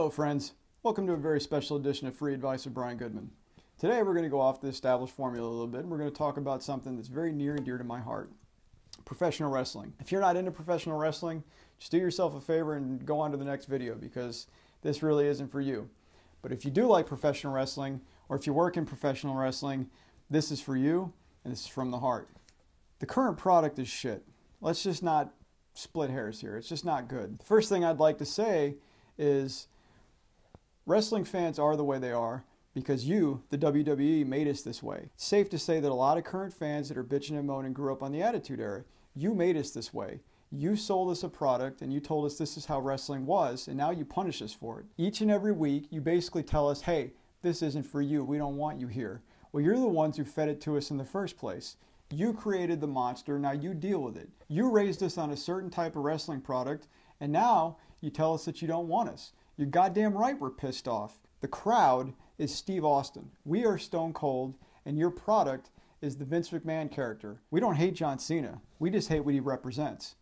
Hello friends, welcome to a very special edition of Free Advice with Brian Goodman. Today we're going to go off the established formula a little bit and we're going to talk about something that's very near and dear to my heart. Professional wrestling. If you're not into professional wrestling, just do yourself a favor and go on to the next video because this really isn't for you. But if you do like professional wrestling or if you work in professional wrestling, this is for you and this is from the heart. The current product is shit. Let's just not split hairs here. It's just not good. The first thing I'd like to say is wrestling fans are the way they are because you, the WWE, made us this way. It's safe to say that a lot of current fans that are bitching and moaning grew up on the Attitude Era. You made us this way. You sold us a product and you told us this is how wrestling was, and now you punish us for it. Each and every week, you basically tell us, hey, this isn't for you. We don't want you here. Well, you're the ones who fed it to us in the first place. You created the monster, now you deal with it. You raised us on a certain type of wrestling product, and now you tell us that you don't want us. You're goddamn right we're pissed off. The crowd is Steve Austin. We are Stone Cold, and your product is the Vince McMahon character. We don't hate John Cena. We just hate what he represents.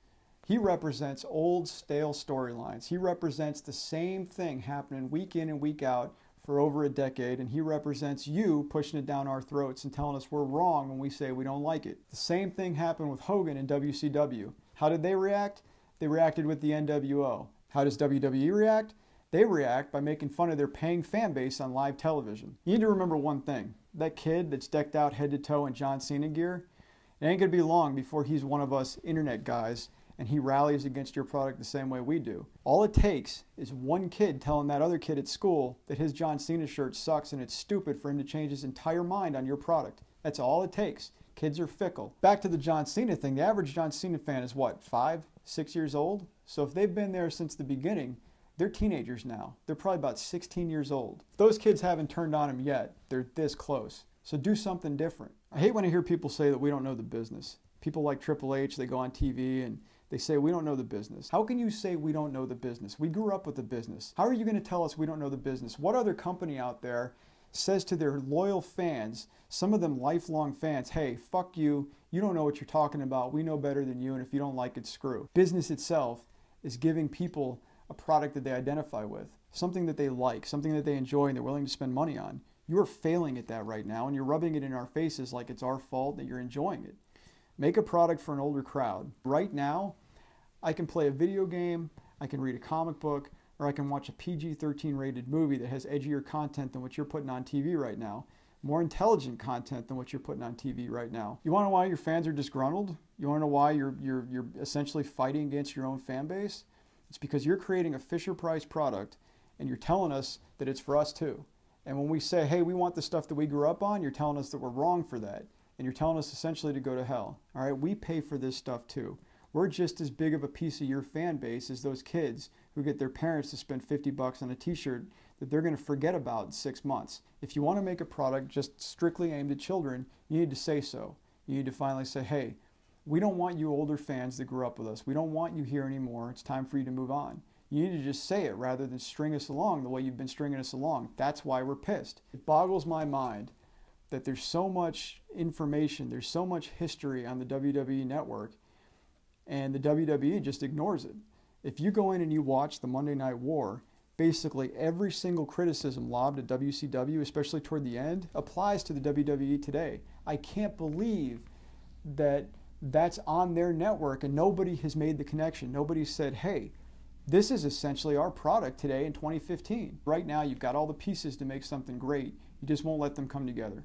He represents old, stale storylines. He represents the same thing happening week in and week out for over a decade, and he represents you pushing it down our throats and telling us we're wrong when we say we don't like it. The same thing happened with Hogan in WCW. How did they react? They reacted with the NWO. How does WWE react? They react by making fun of their paying fan base on live television. You need to remember one thing. That kid that's decked out head to toe in John Cena gear, it ain't gonna be long before he's one of us internet guys and he rallies against your product the same way we do. All it takes is one kid telling that other kid at school that his John Cena shirt sucks and it's stupid for him to change his entire mind on your product. That's all it takes. Kids are fickle. Back to the John Cena thing, the average John Cena fan is what, 5, 6 years old? So if they've been there since the beginning, they're teenagers now. They're probably about 16 years old. If those kids haven't turned on him yet, they're this close. So do something different. I hate when I hear people say that we don't know the business. People like Triple H, they go on TV and they say we don't know the business. How can you say we don't know the business? We grew up with the business. How are you going to tell us we don't know the business? What other company out there says to their loyal fans, some of them lifelong fans, hey, fuck you, you don't know what you're talking about, we know better than you, and if you don't like it, screw. Business itself is giving people a product that they identify with, something that they like, something that they enjoy and they're willing to spend money on. You are failing at that right now and you're rubbing it in our faces like it's our fault that you're enjoying it. Make a product for an older crowd. Right now, I can play a video game, I can read a comic book, or I can watch a PG-13 rated movie that has edgier content than what you're putting on TV right now. More intelligent content than what you're putting on TV right now. You want to know why your fans are disgruntled? You want to know why you're essentially fighting against your own fan base? It's because you're creating a Fisher-Price product and you're telling us that it's for us too. And when we say, hey, we want the stuff that we grew up on, you're telling us that we're wrong for that. And you're telling us essentially to go to hell. All right, we pay for this stuff too. We're just as big of a piece of your fan base as those kids who get their parents to spend 50 bucks on a t-shirt that they're going to forget about in 6 months. If you want to make a product just strictly aimed at children, you need to say so. You need to finally say, hey, we don't want you older fans that grew up with us. We don't want you here anymore. It's time for you to move on. You need to just say it rather than string us along the way you've been stringing us along. That's why we're pissed. It boggles my mind that there's so much information, there's so much history on the WWE network, and the WWE just ignores it. If you go in and you watch the Monday Night War, basically every single criticism lobbed at WCW, especially toward the end, applies to the WWE today. I can't believe that that's on their network and nobody has made the connection. Nobody said, hey, this is essentially our product today in 2015. Right now, you've got all the pieces to make something great. You just won't let them come together.